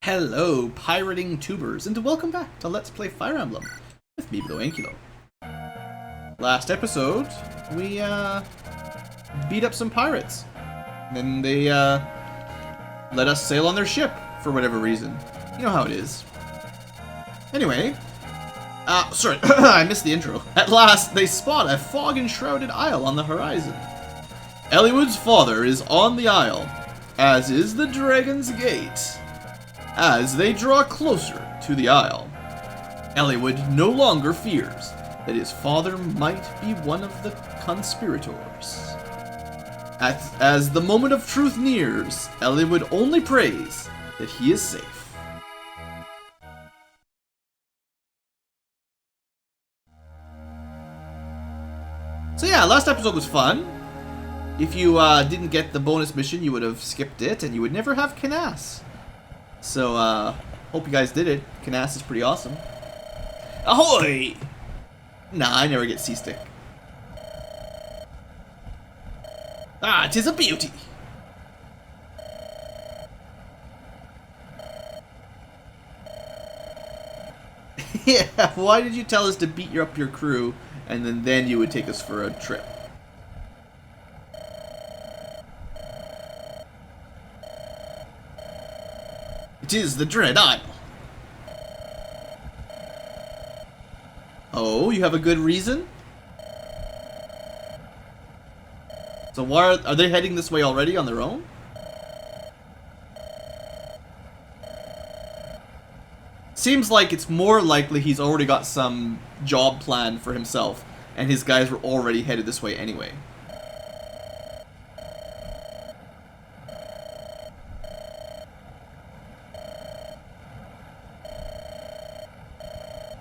Hello, pirating tubers, and welcome back to Let's Play Fire Emblem with me, BlueAnkylo. Last episode, we beat up some pirates. Then they let us sail on their ship for whatever reason. You know how it is. Anyway, sorry, I missed the intro. At last, they spot a fog-enshrouded isle on the horizon. Eliwood's father is on the isle, as is the Dragon's Gate. As they draw closer to the isle, Eliwood no longer fears that his father might be one of the conspirators. As the moment of truth nears, Eliwood only prays that he is safe. So yeah, last episode was fun. If you didn't get the bonus mission, you would have skipped it, and you would never have Canas. So, hope you guys did it. Canas is pretty awesome. Ahoy! Nah, I never get seasick. Ah, 'tis a beauty! Yeah, why did you tell us to beat up your crew, and then you would take us for a trip? It is the Dread Isle. Oh, you have a good reason? So why are they heading this way already on their own? Seems like it's more likely he's already got some job planned for himself, and his guys were already headed this way anyway.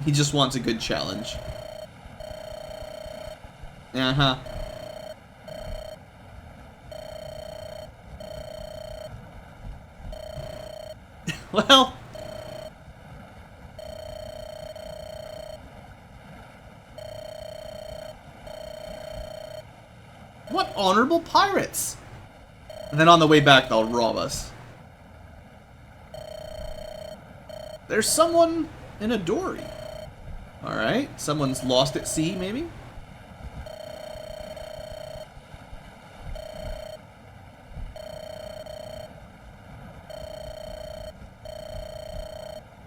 He just wants a good challenge. Uh-huh. Well... what honorable pirates! And then on the way back, they'll rob us. There's someone in a dory. Alright, someone's lost at sea, maybe?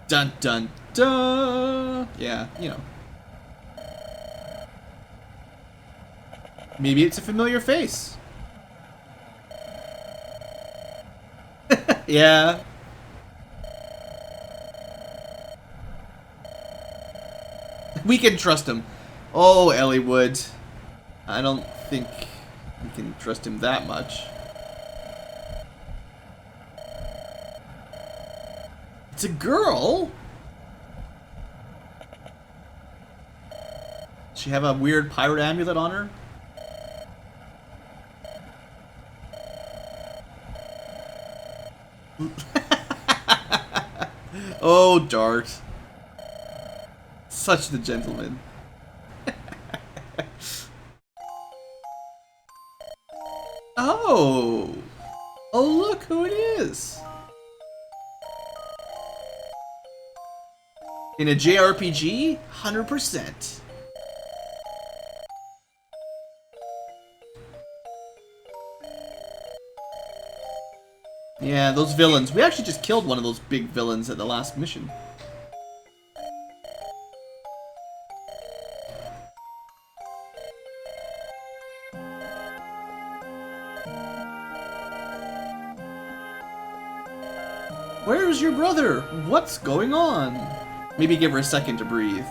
Dun dun dun! Yeah, you know. Maybe it's a familiar face. Yeah. We can trust him. Oh, Eliwood. I don't think we can trust him that much. It's a girl? Does she have a weird pirate amulet on her? Oh, Dart. Such the gentleman. Oh! Oh, look who it is! In a JRPG? 100%. Yeah, those villains. We actually just killed one of those big villains at the last mission. Where's your brother? What's going on? Maybe give her a second to breathe.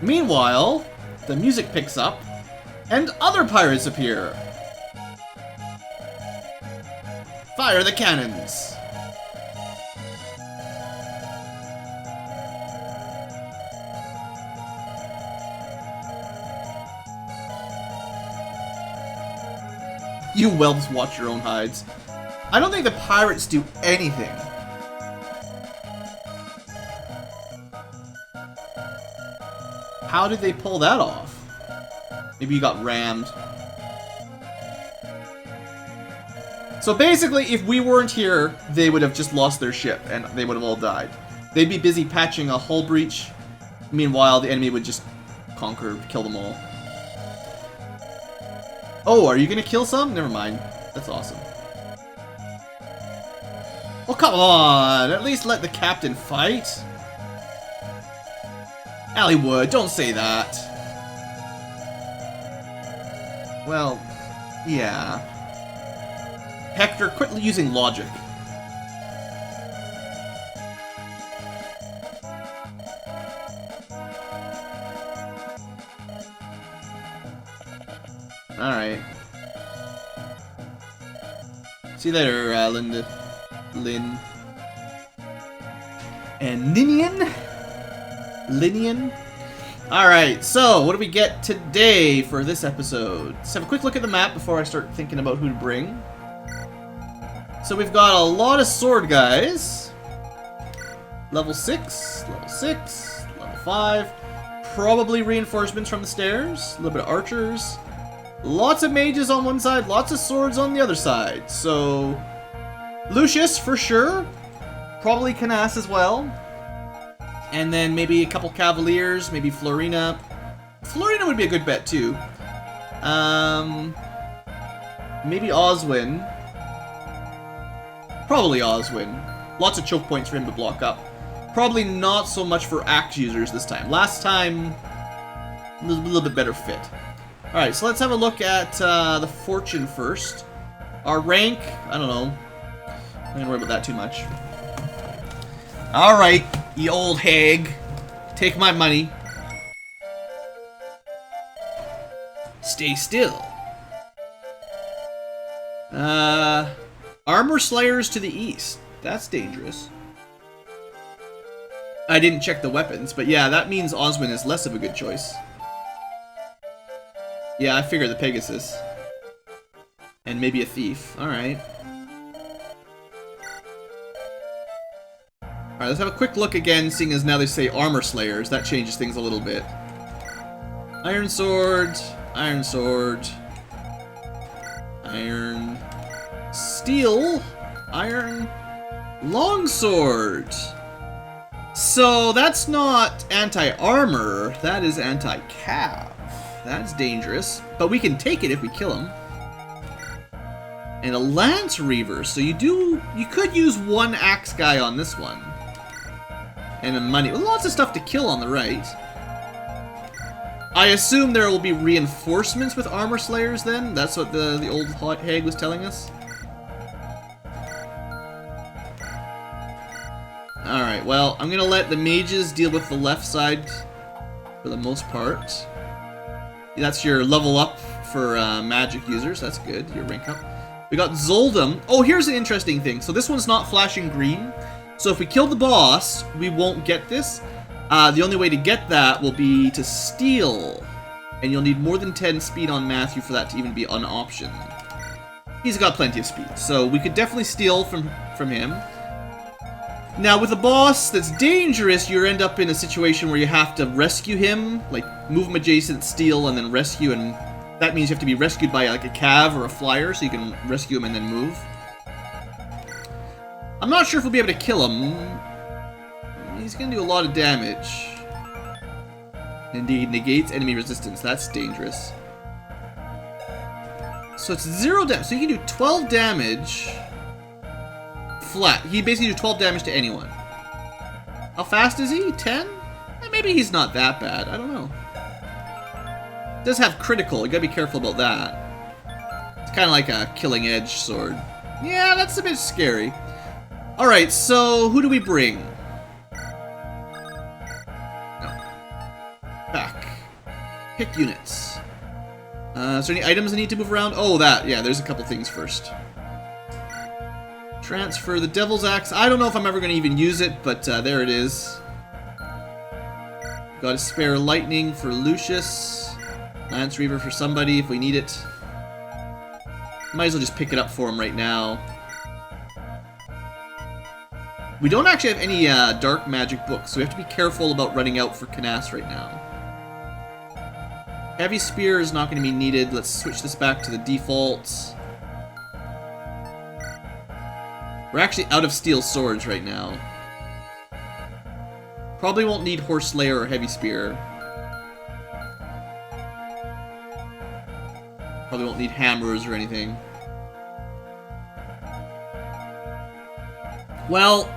Meanwhile, the music picks up, and other pirates appear. Fire the cannons! You whelps watch your own hides. I don't think the pirates do anything. How did they pull that off? Maybe you got rammed. So basically, if we weren't here, they would have just lost their ship, and they would have all died. They'd be busy patching a hull breach. Meanwhile, the enemy would just conquer, kill them all. Oh, are you gonna kill some? Never mind. That's awesome. Oh, come on! At least let the captain fight. Allywood, don't say that. Well, yeah. Hector, quit using logic. Alright. See you later, Lynn. And Ninian? Linian? Alright, so what do we get today for this episode? Let's have a quick look at the map before I start thinking about who to bring. So we've got a lot of sword guys. Level 6, level 6, level 5. Probably reinforcements from the stairs. A little bit of archers. Lots of mages on one side, lots of swords on the other side. So, Lucius for sure. Probably Canas as well. And then maybe a couple cavaliers, maybe Florina. Florina would be a good bet too. Maybe Oswin. Probably Oswin. Lots of choke points for him to block up. Probably not so much for axe users this time. Last time, a little bit better fit. Alright, so let's have a look at the fortune first. Our rank, I don't know. I'm not gonna worry about that too much. Alright, you old hag. Take my money. Stay still. Armor Slayers to the east. That's dangerous. I didn't check the weapons, but yeah, that means Oswin is less of a good choice. Yeah, I figured the Pegasus. And maybe a thief. Alright. Alright, let's have a quick look again, seeing as now they say Armor Slayers. That changes things a little bit. Iron Sword. Iron Sword. Iron. Steel. Iron. Longsword. So that's not anti-armor. That is anti-cav. That's dangerous, but we can take it if we kill him. And a Lance Reaver, so you could use one axe guy on this one. And a money, lots of stuff to kill on the right. I assume there will be reinforcements with Armor Slayers then? That's what the old hag was telling us? Alright, well, I'm gonna let the mages deal with the left side for the most part. That's your level up for magic users. That's good. Your rank up. We got Zoldum. Oh, here's an interesting thing. So this one's not flashing green. So if we kill the boss, we won't get this. The only way to get that will be to steal. And you'll need more than 10 speed on Matthew for that to even be an option. He's got plenty of speed. So we could definitely steal from him. Now, with a boss that's dangerous, you end up in a situation where you have to rescue him, like move him adjacent, steal, and then rescue, and that means you have to be rescued by like a cav or a flyer, so you can rescue him and then move. I'm not sure if we'll be able to kill him. He's gonna do a lot of damage. Indeed, negates enemy resistance. That's dangerous. So it's 0 damage. So you can do 12 damage. Flat. He basically do 12 damage to anyone. How fast is he? 10? Maybe he's not that bad. I don't know. Does have critical. You gotta be careful about that. It's kind of like a killing edge sword. Yeah, that's a bit scary. Alright, so who do we bring? No. Back. Pick units. Is there any items I need to move around? Oh, that. Yeah, there's a couple things first. Transfer the Devil's Axe. I don't know if I'm ever going to even use it, but there it is. Got a spare lightning for Lucius. Lance Reaver for somebody if we need it. Might as well just pick it up for him right now. We don't actually have any dark magic books, so we have to be careful about running out for Canas right now. Heavy Spear is not going to be needed. Let's switch this back to the default. We're actually out of steel swords right now. Probably won't need Horse Slayer or Heavy Spear. Probably won't need hammers or anything. Well,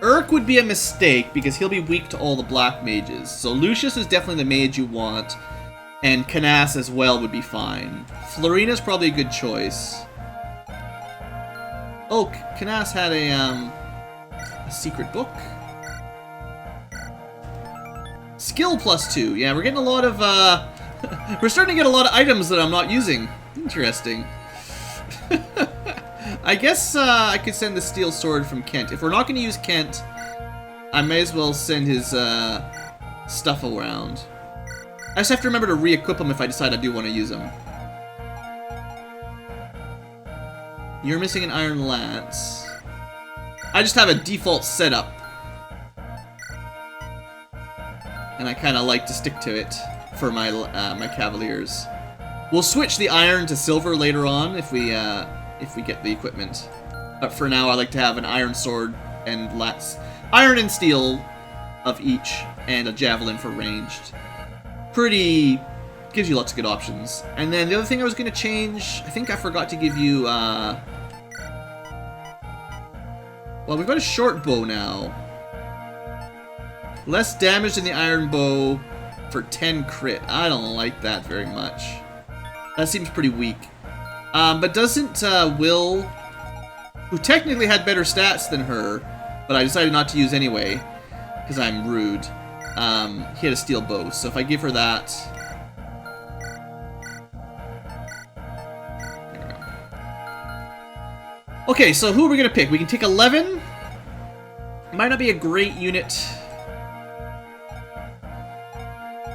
Urk would be a mistake because he'll be weak to all the black mages. So Lucius is definitely the mage you want, and Canas as well would be fine. Florina's probably a good choice. Oh, Canas had a secret book. Skill +2. Yeah, we're getting a lot of we're starting to get a lot of items that I'm not using. Interesting. I guess I could send the steel sword from Kent. If we're not going to use Kent, I may as well send his stuff around. I just have to remember to re-equip him if I decide I do want to use him. You're missing an iron lance. I just have a default setup. And I kind of like to stick to it for my my cavaliers. We'll switch the iron to silver later on if we get the equipment. But for now, I like to have an iron sword and iron and steel of each, and a javelin for ranged. Pretty gives you lots of good options. And then the other thing I was going to change, I think I forgot to give you. Well, we've got a short bow now. Less damage than the iron bow for 10 crit. I don't like that very much. That seems pretty weak. But doesn't Will, who technically had better stats than her, but I decided not to use anyway, because I'm rude, he had a steel bow. So if I give her that... There we go. Okay, so who are we going to pick? We can take 11. Might not be a great unit.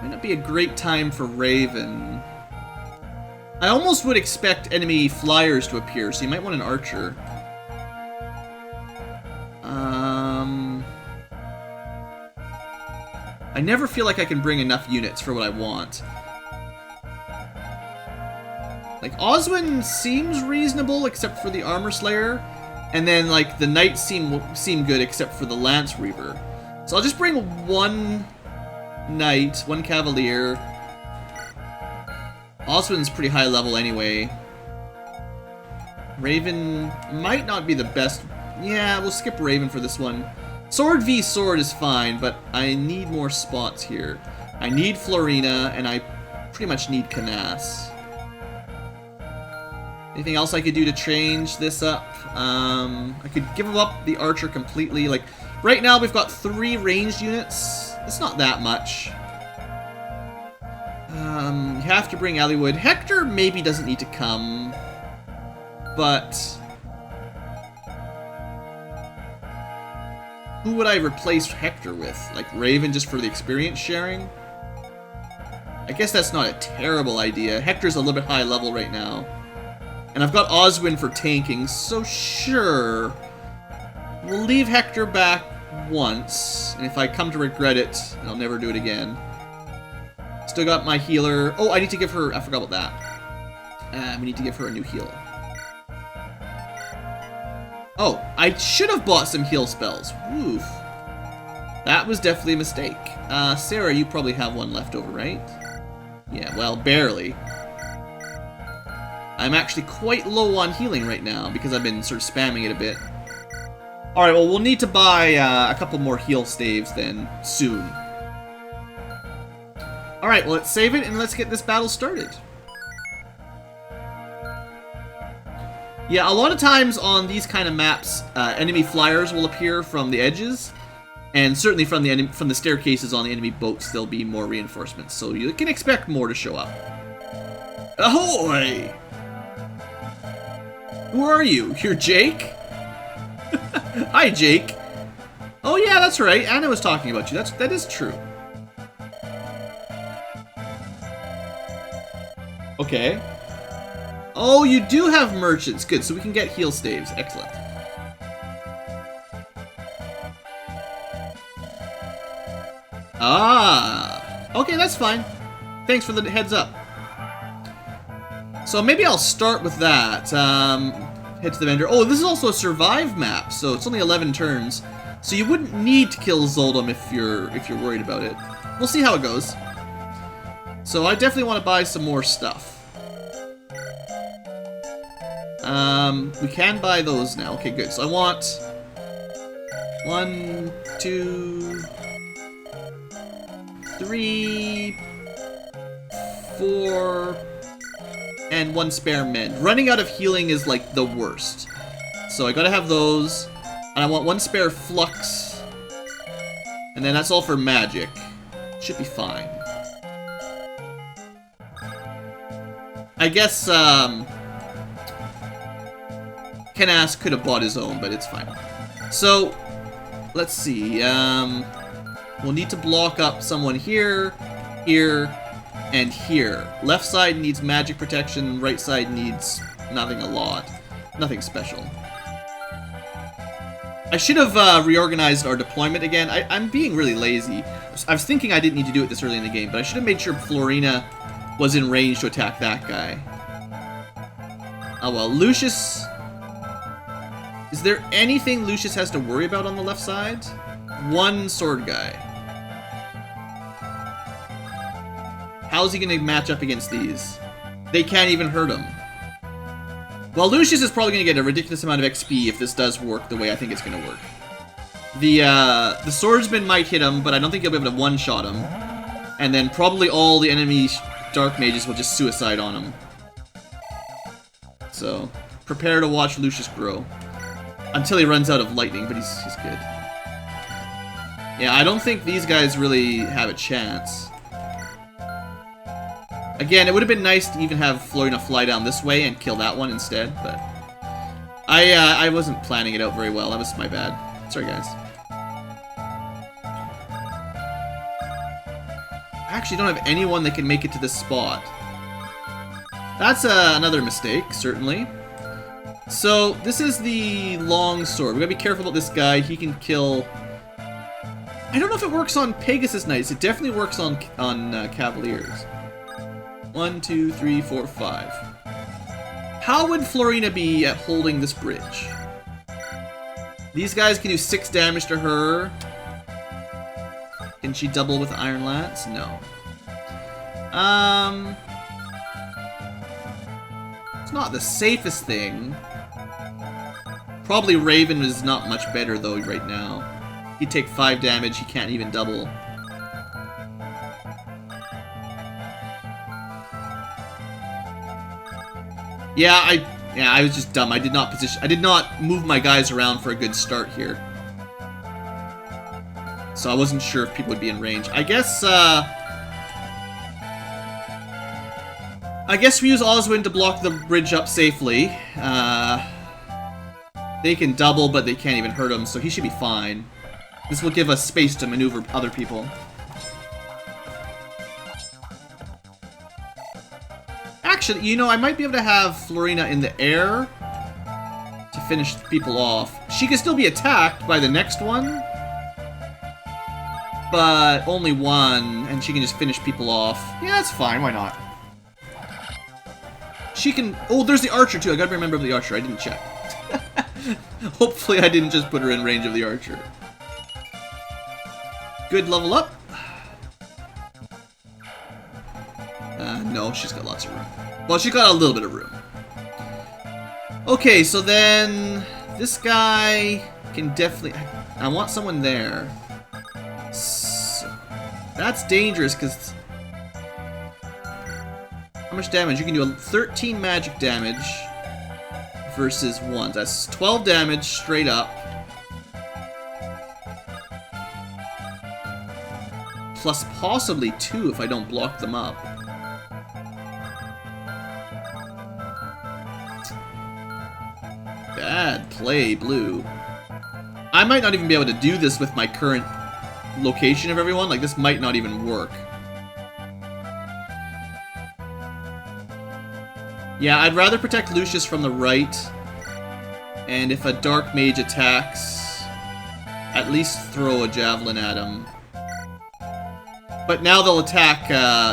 Might not be a great time for Raven. I almost would expect enemy flyers to appear, so you might want an archer. I never feel like I can bring enough units for what I want. Like, Oswin seems reasonable, except for the Armor Slayer. And then, like, the Knights seem good, except for the Lance Reaver. So I'll just bring one Knight, one Cavalier. Oswin's pretty high level anyway. Raven might not be the best. Yeah, we'll skip Raven for this one. Sword v Sword is fine, but I need more spots here. I need Florina, and I pretty much need Canas. Anything else I could do to change this up? I could give up the Archer completely. Like, right now we've got 3 ranged units. It's not that much. You have to bring Allywood. Hector maybe doesn't need to come, but who would I replace Hector with? Like Raven just for the experience sharing? I guess that's not a terrible idea. Hector's a little bit high level right now. And I've got Oswin for tanking, so sure. We'll leave Hector back once, and if I come to regret it, I'll never do it again. Still got my healer. Oh, I need to give her... I forgot about that. We need to give her a new heal. Oh, I should have bought some heal spells. Oof. That was definitely a mistake. Sarah, you probably have one left over, right? Yeah, well, barely. I'm actually quite low on healing right now because I've been sort of spamming it a bit. Alright, well, we'll need to buy a couple more heal staves then soon. Alright, well, let's save it and let's get this battle started. Yeah, a lot of times on these kind of maps, enemy flyers will appear from the edges, and certainly from the staircases on the enemy boats, there'll be more reinforcements, so you can expect more to show up. Ahoy! Who are you? You're Jake? Hi, Jake. Oh yeah, that's right. Anna was talking about you. That is true. Okay. Oh, you do have merchants. Good, so we can get heal staves. Excellent. Ah. Okay, that's fine. Thanks for the heads up. So maybe I'll start with that. Head to the vendor. Oh, this is also a survive map, so it's only 11 turns. So you wouldn't need to kill Zoldom if you're worried about it. We'll see how it goes. So I definitely want to buy some more stuff. We can buy those now. Okay, good. So I want 1, 2, 3, 4, and 1 spare mend. Running out of healing is like the worst. So I gotta have those. And I want 1 spare flux. And then that's all for magic. Should be fine. I guess, Kenas could have bought his own, but it's fine. So, let's see. We'll need to block up someone here, here, and here. Left side needs magic protection, right side needs nothing a lot. Nothing special. I should have reorganized our deployment again. I'm being really lazy. I was thinking I didn't need to do it this early in the game, but I should have made sure Florina was in range to attack that guy. Oh well, Lucius... Is there anything Lucius has to worry about on the left side? 1 sword guy. How's he gonna match up against these? They can't even hurt him. Well, Lucius is probably gonna get a ridiculous amount of XP if this does work the way I think it's gonna work. The swordsman might hit him, but I don't think he'll be able to one-shot him. And then probably all the enemy dark mages will just suicide on him. So, prepare to watch Lucius grow. Until he runs out of lightning, but he's good. Yeah, I don't think these guys really have a chance. Again, it would have been nice to even have Florina fly down this way and kill that one instead, but... I wasn't planning it out very well. That was my bad. Sorry, guys. I actually don't have anyone that can make it to this spot. That's another mistake, certainly. So, this is the long sword. We gotta be careful about this guy. He can kill... I don't know if it works on Pegasus Knights. It definitely works on Cavaliers. 1, 2, 3, 4, 5. How would Florina be at holding this bridge? These guys can do 6 damage to her. Can she double with Iron Lance? No. It's not the safest thing. Probably Raven is not much better though right now. He'd take 5 damage, he can't even double. Yeah, I was just dumb. I did not move my guys around for a good start here. So I wasn't sure if people would be in range. I guess we use Oswin to block the bridge up safely. They can double, but they can't even hurt him, so he should be fine. This will give us space to maneuver other people. Actually, you know, I might be able to have Florina in the air to finish people off. She can still be attacked by the next one, but only one, and she can just finish people off. Yeah, that's fine, why not? She can... Oh, there's the archer, too. I gotta remember the archer. I didn't check. Hopefully I didn't just put her in range of the archer. Good level up. No, she's got lots of room. Well, she's got a little bit of room. Okay, so then... This guy can definitely... I want someone there. So, that's dangerous, because... How much damage? You can do 13 magic damage versus 1. That's 12 damage straight up. Plus possibly 2 if I don't block them up. Bad play, blue. I might not even be able to do this with my current location of everyone. Like, this might not even work. Yeah, I'd rather protect Lucius from the right. And if a dark mage attacks, at least throw a javelin at him. But now they'll attack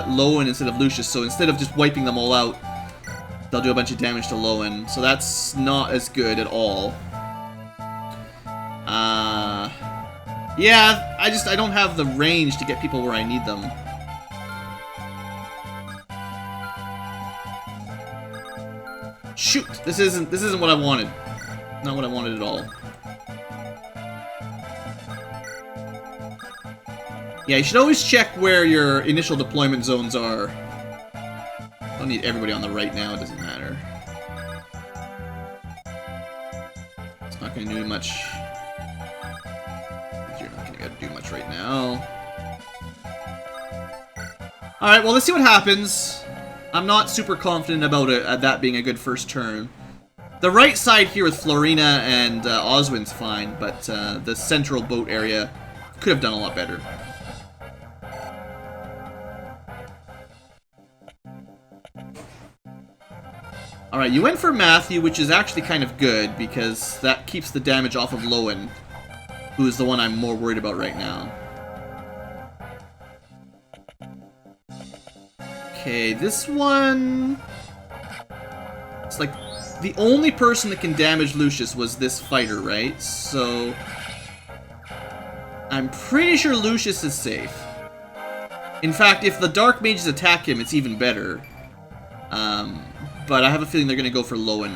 Lowen instead of Lucius, so instead of just wiping them all out, they'll do a bunch of damage to Lowen. So that's not as good at all. Yeah, I don't have the range to get people where I need them. Shoot! This isn't what I wanted. Not what I wanted at all. Yeah, you should always check where your initial deployment zones are. Don't need everybody on the right now, it doesn't matter. It's not gonna do much. You're not gonna do much right now. Alright, well, let's see what happens. I'm not super confident about it, that being a good first turn. The right side here with Florina and Oswin's fine, but the central boat area could have done a lot better. Alright, you went for Matthew, which is actually kind of good, because that keeps the damage off of Lowen, who is the one I'm more worried about right now. Okay, this one... It's like, the only person that can damage Lucius was this fighter, right? So... I'm pretty sure Lucius is safe. In fact, if the Dark Mages attack him, it's even better. But I have a feeling they're gonna go for Lowen.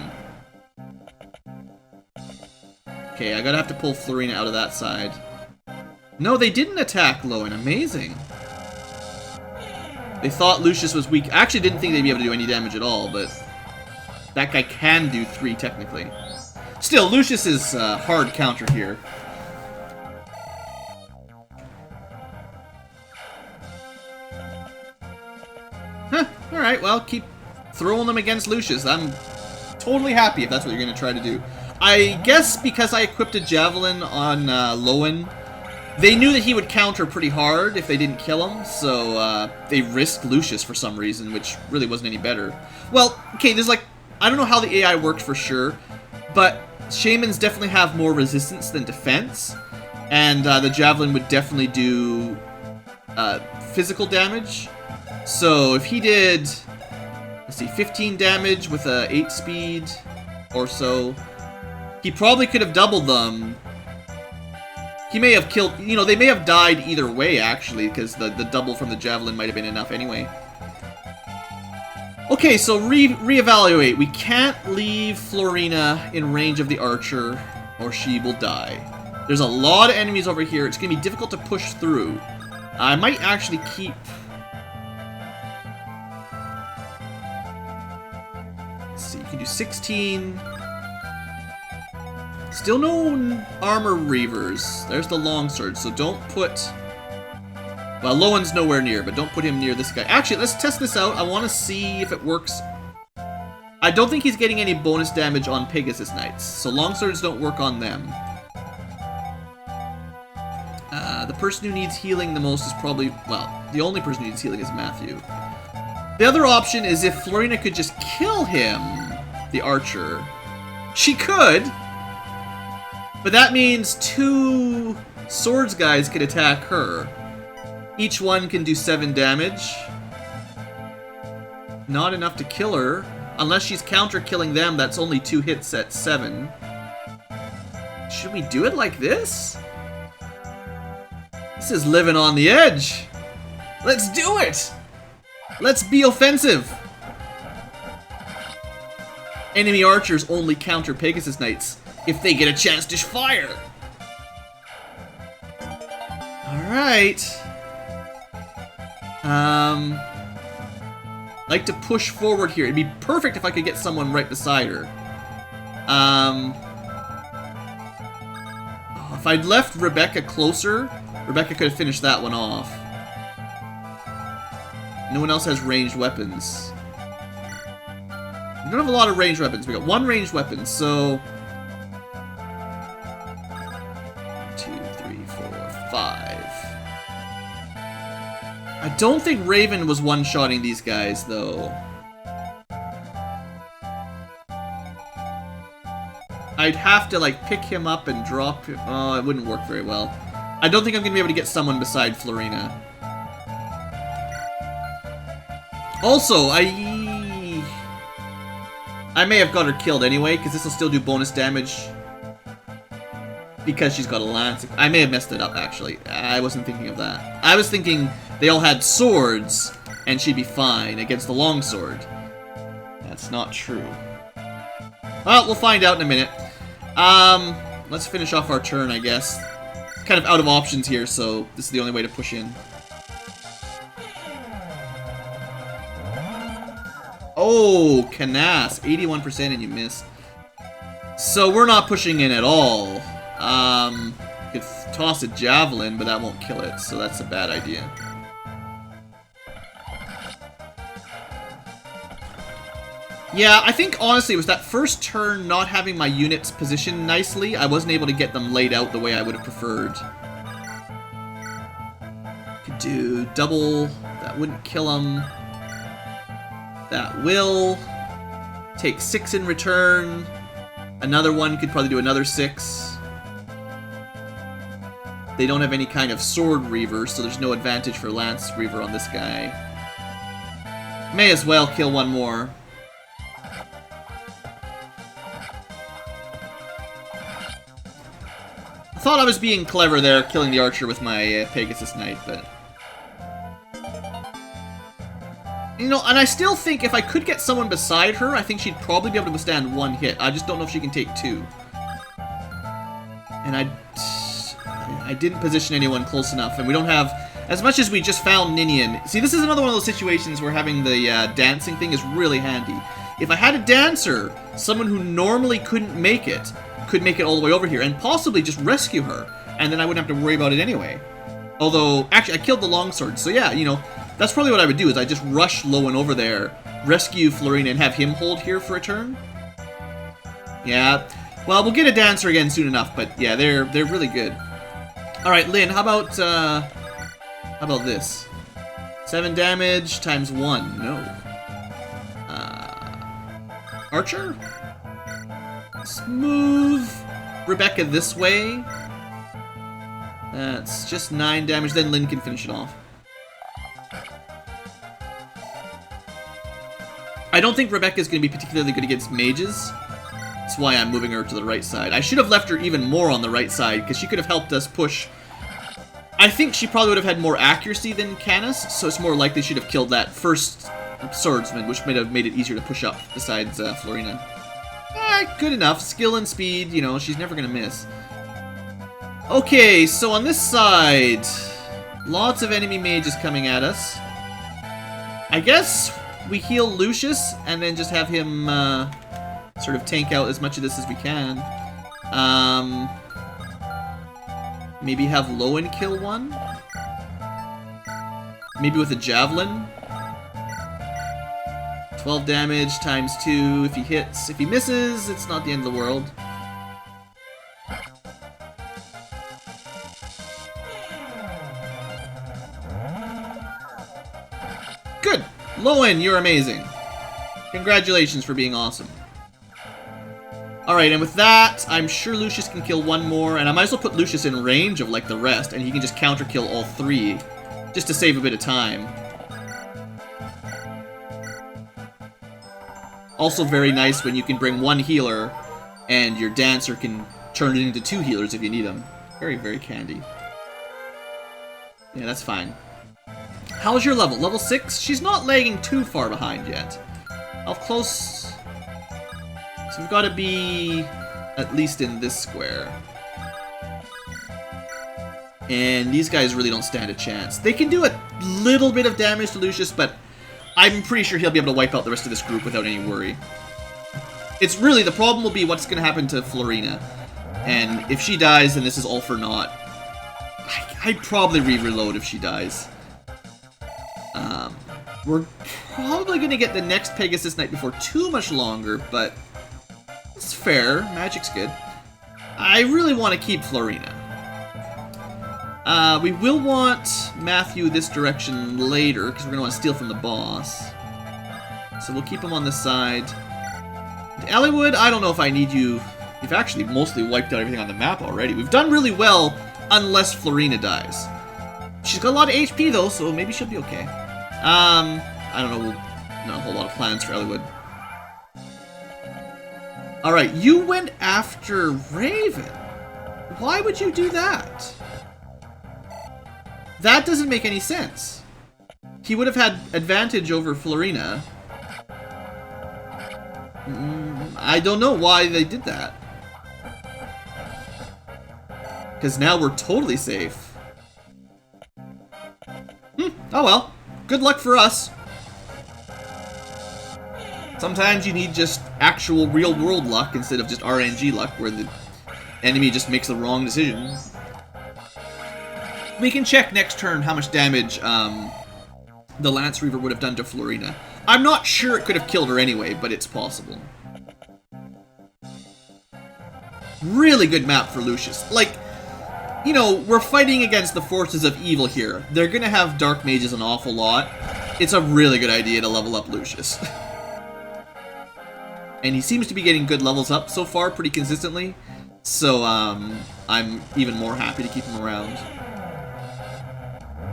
Okay, I gotta have to pull Florina out of that side. No, they didn't attack Lowen. Amazing. They thought Lucius was weak. I actually didn't think they'd be able to do any damage at all, but that guy can do 3 technically. Still, Lucius is hard counter here. Huh, alright, well, keep throwing them against Lucius. I'm totally happy if that's what you're going to try to do. I guess because I equipped a Javelin on Lowen, they knew that he would counter pretty hard if they didn't kill him, so they risked Lucius for some reason, which really wasn't any better. Well, okay, there's like, I don't know how the AI worked for sure, but Shamans definitely have more resistance than defense, and the Javelin would definitely do physical damage. So if he did, let's see, 15 damage with a 8 speed or so, he probably could have doubled them. He may have killed, you know, they may have died either way, actually, because the double from the Javelin might have been enough anyway. Okay, so reevaluate. We can't leave Florina in range of the archer, or she will die. There's a lot of enemies over here. It's going to be difficult to push through. I might actually keep... Let's see, you can do 16... Still no armor reavers. There's the longsword, so don't put... Well, Lowen's nowhere near, but don't put him near this guy. Actually, let's test this out. I want to see if it works. I don't think he's getting any bonus damage on Pegasus Knights, so longswords don't work on them. The person who needs healing the most is probably... Well, the only person who needs healing is Matthew. The other option is if Florina could just kill him, the archer. She could! But that means 2 swords guys could attack her. Each one can do 7 damage. Not enough to kill her. Unless she's counter-killing them, that's only 2 hits at 7. Should we do it like this? This is living on the edge. Let's do it! Let's be offensive! Enemy archers only counter Pegasus Knights if they get a chance to fire. Alright. Like to push forward here. It'd be perfect if I could get someone right beside her. If I'd left Rebecca closer, Rebecca could have finished that one off. No one else has ranged weapons. We don't have a lot of ranged weapons. We got 1 ranged weapon, so... 2, 3, 4, 5. I don't think Raven was one-shotting these guys, though. I'd have to, like, pick him up and drop him. Oh, it wouldn't work very well. I don't think I'm going to be able to get someone beside Florina. Also, I may have got her killed anyway, because this will still do bonus damage. Because she's got a lance. I may have messed it up, actually. I wasn't thinking of that. I was thinking they all had swords, and she'd be fine against the longsword. That's not true. Well, we'll find out in a minute. Let's finish off our turn, I guess. Kind of out of options here, so this is the only way to push in. Oh, Canas, 81% and you missed. So we're not pushing in at all. Could toss a javelin, but that won't kill it, so that's a bad idea. Yeah, I think honestly it was that first turn not having my units positioned nicely. I wasn't able to get them laid out the way I would have preferred. Could do double, that wouldn't kill them. That will take 6 in return. Another one could probably do another 6. They don't have any kind of sword reaver, so there's no advantage for lance reaver on this guy. May as well kill one more. I thought I was being clever there, killing the archer with my Pegasus Knight, but... You know, and I still think if I could get someone beside her, I think she'd probably be able to withstand 1 hit. I just don't know if she can take 2. And I didn't position anyone close enough, and we don't have... As much as we just found Ninian... See, this is another one of those situations where having the dancing thing is really handy. If I had a dancer, someone who normally couldn't make it, could make it all the way over here, and possibly just rescue her, and then I wouldn't have to worry about it anyway. Although, actually, I killed the longsword, so yeah, you know, that's probably what I would do, is I just rush Lowen over there, rescue Florina, and have him hold here for a turn. Yeah, well, we'll get a dancer again soon enough, but yeah, they're really good. Alright, Lynn, how about this? 7 damage times 1, no. Archer? Let's move Rebecca this way. That's just 9 damage, then Lynn can finish it off. I don't think Rebecca's going to be particularly good against mages. That's why I'm moving her to the right side. I should have left her even more on the right side, because she could have helped us push. I think she probably would have had more accuracy than Canis, so it's more likely she'd have killed that first swordsman, which might have made it easier to push up, besides Florina. Good enough. Skill and speed, you know, she's never going to miss. Okay, so on this side, lots of enemy mages coming at us. I guess we heal Lucius, and then just have him sort of tank out as much of this as we can. Maybe have Lowen kill one? Maybe with a javelin? 12 damage times 2 if he hits. If he misses, it's not the end of the world. Good! Lowen, you're amazing. Congratulations for being awesome. Alright, and with that, I'm sure Lucius can kill one more, and I might as well put Lucius in range of, like, the rest, and he can just counter-kill all 3, just to save a bit of time. Also very nice when you can bring 1 healer, and your dancer can turn it into 2 healers if you need them. Very, very handy. Yeah, that's fine. How's your level? Level 6? She's not lagging too far behind yet. How close... So we've got to be at least in this square. And these guys really don't stand a chance. They can do a little bit of damage to Lucius, but I'm pretty sure he'll be able to wipe out the rest of this group without any worry. It's really, the problem will be what's going to happen to Florina. And if she dies, then this is all for naught. I'd probably re-reload if she dies. We're probably going to get the next Pegasus Knight before too much longer, but it's fair. Magic's good. I really want to keep Florina. We will want Matthew this direction later, because we're going to want to steal from the boss. So we'll keep him on this side. Elliewood, I don't know if I need you. You've actually mostly wiped out everything on the map already. We've done really well, unless Florina dies. She's got a lot of HP, though, so maybe she'll be okay. I don't know. not a whole lot of plans for Eliwood. Alright, you went after Raven. Why would you do that? That doesn't make any sense. He would have had advantage over Florina. I don't know why they did that. Because now we're totally safe. Oh well. Good luck for us. Sometimes you need just actual real-world luck instead of just RNG luck, where the enemy just makes the wrong decision. We can check next turn how much damage the Lance Reaver would have done to Florina. I'm not sure it could have killed her anyway, but it's possible. Really good map for Lucius. Like, you know, we're fighting against the forces of evil here. They're gonna have Dark Mages an awful lot. It's a really good idea to level up Lucius. And he seems to be getting good levels up so far pretty consistently. So, I'm even more happy to keep him around.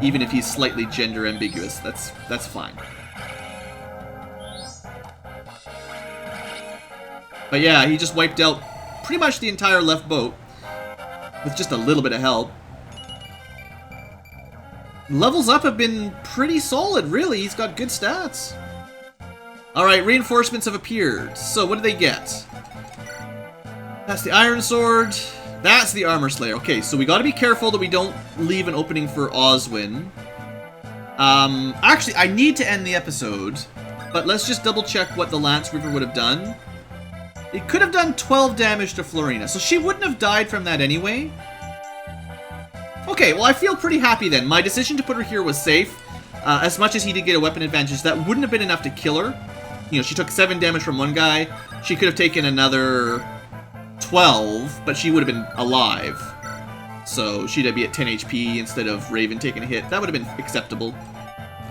Even if he's slightly gender ambiguous, that's fine. But yeah, he just wiped out pretty much the entire left boat with just a little bit of help. Levels up have been pretty solid, really. He's got good stats. Alright, reinforcements have appeared. So, what do they get? That's the Iron Sword. That's the Armor Slayer. Okay, so we gotta be careful that we don't leave an opening for Oswin. Actually, I need to end the episode, but let's just double check what the Lance Reaver would have done. It could have done 12 damage to Florina, so she wouldn't have died from that anyway. Okay, well, I feel pretty happy then. My decision to put her here was safe. As much as he did get a weapon advantage, that wouldn't have been enough to kill her. You know, she took 7 damage from one guy. She could have taken another 12, but she would have been alive. So she'd be at 10 HP instead of Raven taking a hit. That would have been acceptable.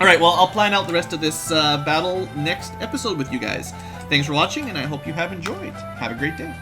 Alright, well, I'll plan out the rest of this battle next episode with you guys. Thanks for watching, and I hope you have enjoyed. Have a great day.